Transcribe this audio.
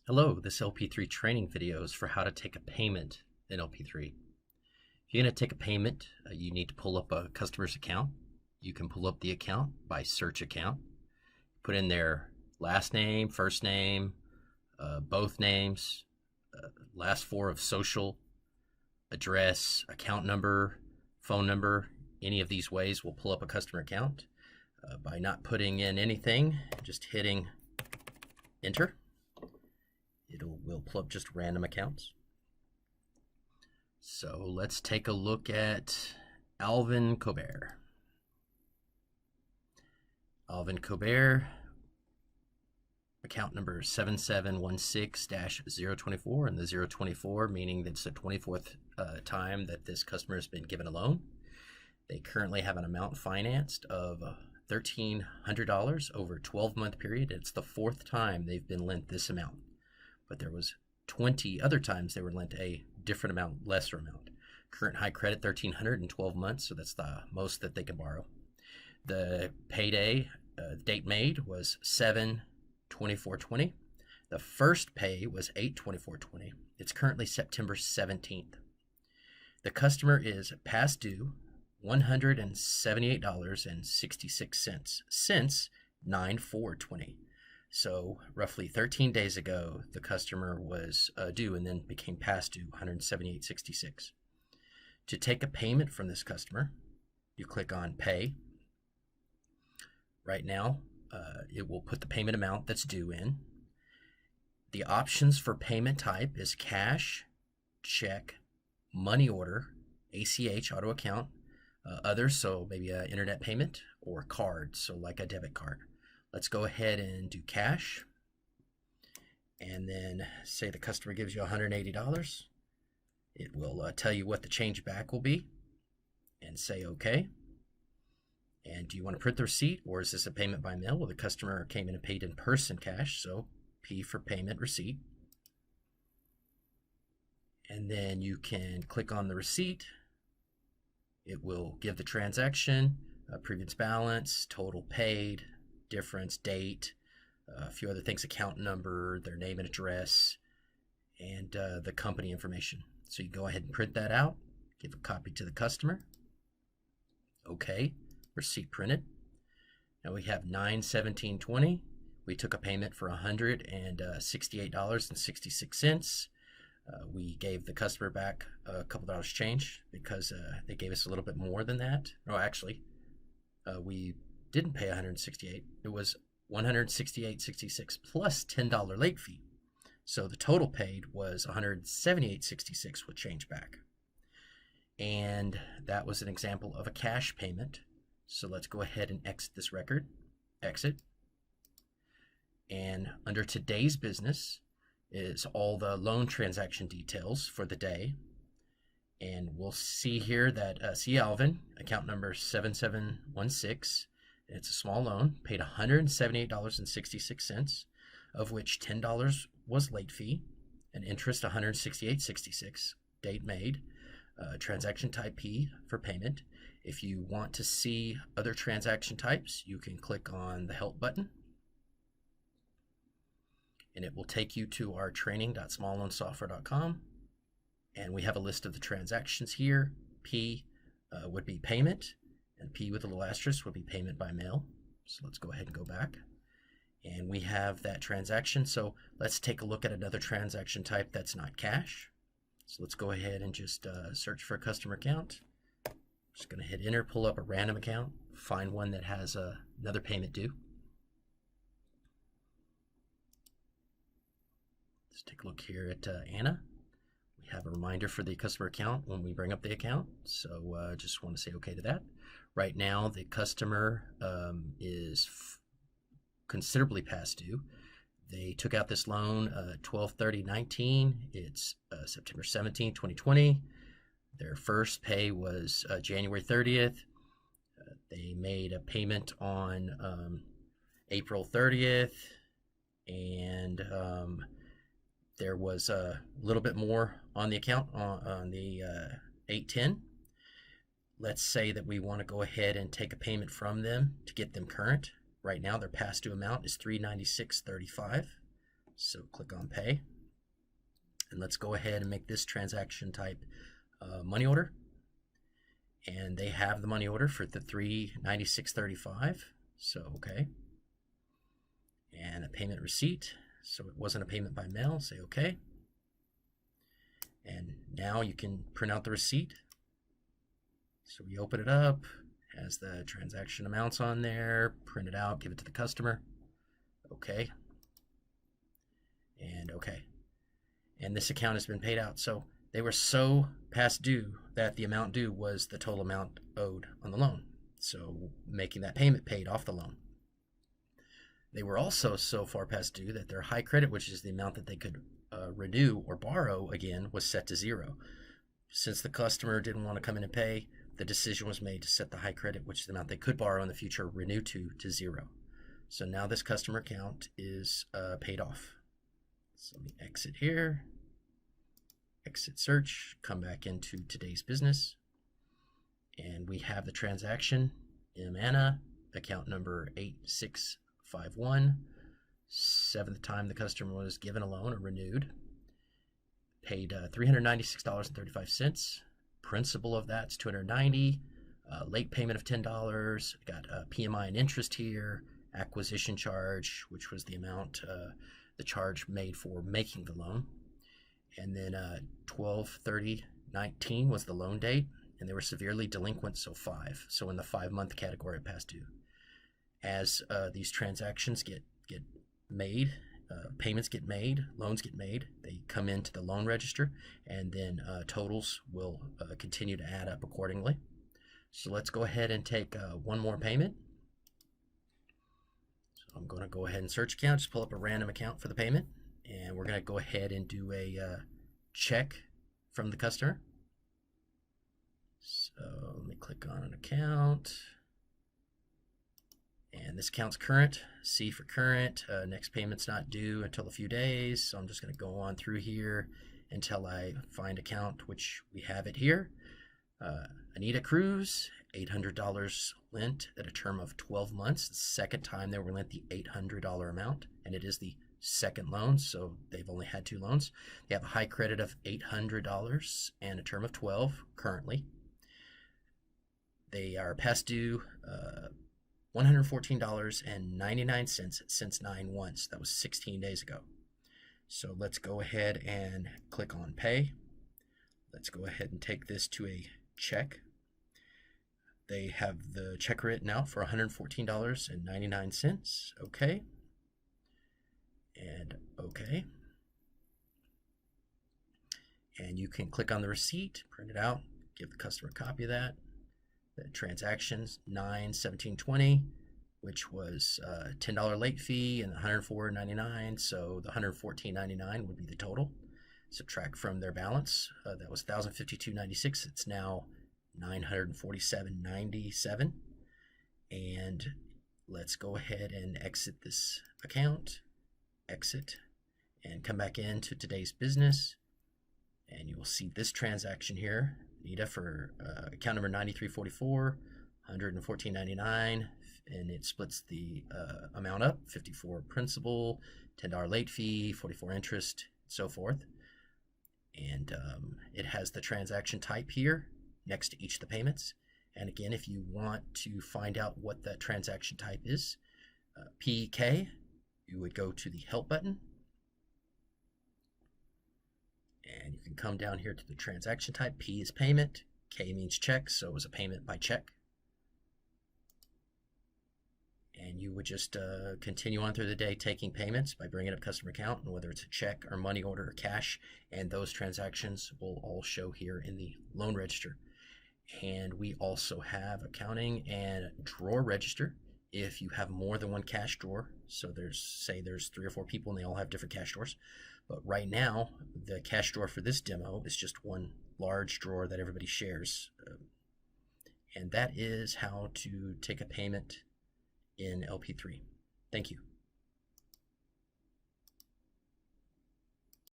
Hello, this LP3 training video is for how to take a payment in LP3. If you're going to take a payment, you need to pull up a customer's account. You can pull up the account by search account. Put in their last name, first name, both names, last four of social, address, account number, phone number. Any of these ways will pull up a customer account. By not putting in anything, just hitting enter, will pull up just random accounts. So let's take a look at Alvin Colbert. Alvin Colbert, account number 7716-024, and the 024 meaning that it's the 24th time that this customer has been given a loan. They currently have an amount financed of $1,300 over a 12-month period. It's the fourth time they've been lent this amount, but there was 20 other times they were lent a different amount, lesser amount. Current high credit, $1,300 in 12 months, so that's the most that they can borrow. The payday, date made was 7/24/20. The first pay was 8/24/20. It's currently September 17th. The customer is past due $178.66 since 9/4/20. So roughly 13 days ago, the customer was due and then became past due $178.66. To take a payment from this customer, you click on Pay. Right now, it will put the payment amount that's due in. The options for payment type is cash, check, money order, ACH, auto account, others, so maybe an internet payment, or card, so like a debit card. Let's go ahead and do cash, and then say the customer gives you $180. It will tell you what the change back will be, and say OK. And do you want to print the receipt, or is this a payment by mail? Well, the customer came in and paid in person cash, so P for payment receipt. And then you can click on the receipt. It will give the transaction, previous balance, total paid, difference, date, a few other things, account number, their name and address, and the company information. So you go ahead and print that out, give a copy to the customer. Okay, receipt printed. Now we have 9/17/20. We took a payment for $168.66. We gave the customer back a couple dollars change because they gave us a little bit more than that. No, actually, we didn't pay $168. It was $168.66 plus $10 late fee. So the total paid was $178.66 with change back. And that was an example of a cash payment. So let's go ahead and exit this record. Exit. And under today's business is all the loan transaction details for the day. And we'll see here that C. Alvin, account number 7716, it's a small loan, paid $178.66, of which $10 was late fee, and interest $168.66, date made, transaction type P for payment. If you want to see other transaction types, you can click on the help button, and it will take you to our training.smallloansoftware.com. And we have a list of the transactions here. P would be payment, and P with a little asterisk would be payment by mail. So let's go ahead and go back. And we have that transaction. So let's take a look at another transaction type that's not cash. So let's go ahead and just search for a customer account. Just going to hit enter, pull up a random account, find one that has another payment due. Let's take a look here at Anna. We have a reminder for the customer account when we bring up the account, so just want to say okay to that. Right now, the customer is considerably past due. They took out this loan 12/30/19. It's September 17, 2020. Their first pay was January 30th. They made a payment on April 30th, and there was a little bit more on the account on the 8/10. Let's say that we want to go ahead and take a payment from them to get them current. Right now, their past due amount is $396.35. So click on pay. And let's go ahead and make this transaction type money order. And they have the money order for the $396.35. So, okay. And a payment receipt. So it wasn't a payment by mail. Say okay. And now you can print out the receipt. So we open it up, has the transaction amounts on there, print it out, give it to the customer. Okay. And okay. And this account has been paid out. So they were so past due that the amount due was the total amount owed on the loan. So making that payment paid off the loan. They were also so far past due that their high credit, which is the amount that they could renew or borrow again, was set to 0. Since the customer didn't want to come in and pay, the decision was made to set the high credit, which is the amount they could borrow in the future, renew to 0. So now this customer account is paid off. So let me exit here, exit search, come back into today's business, and we have the transaction, Anna, account number 8651, 7th time the customer was given a loan or renewed, paid $396.35. Principal of that's $290. Late payment of $10. Got PMI and interest here. Acquisition charge, which was the amount, the charge made for making the loan. And then 12/30/19 was the loan date, and they were severely delinquent, so 5. So in the 5-month category past due. As these transactions get made, payments get made, loans get made, they come into the loan register, and then totals will continue to add up accordingly. So let's go ahead and take one more payment. So I'm going to go ahead and search account, just pull up a random account for the payment, and we're going to go ahead and do a check from the customer. So let me click on an account. And this account's current, C for current. Next payment's not due until a few days, so I'm just going to go on through here until I find account, which we have it here. Anita Cruz, $800 lent at a term of 12 months. The second time they were lent the $800 amount, and it is the second loan, so they've only had 2 loans. They have a high credit of $800 and a term of 12 currently. They are past due $114.99 since 9/1. So that was 16 days ago. So let's go ahead and click on pay. Let's go ahead and take this to a check. They have the check written out for $114.99. Okay. And okay. And you can click on the receipt, print it out, give the customer a copy of that. The transactions 9/17/20, which was a $10 late fee and $104.99. So the $114.99 would be the total. Subtract from their balance. That was $1,052.96. It's now $947.97. And let's go ahead and exit this account. Exit and come back into today's business. And you will see this transaction here. Anita for account number 9344, $114.99, and it splits the amount up: 54 principal, $10 late fee, 44 interest, and so forth. And it has the transaction type here next to each of the payments. And again, if you want to find out what that transaction type is, PK, you would go to the help button. And you can come down here to the transaction type. P is payment, K means check, so it was a payment by check. And you would just continue on through the day taking payments by bringing up customer account, and whether it's a check or money order or cash, and those transactions will all show here in the loan register. And we also have accounting and drawer register if you have more than one cash drawer. So there's 3 or 4 people and they all have different cash drawers. But right now, the cash drawer for this demo is just one large drawer that everybody shares. And that is how to take a payment in LP3. Thank you.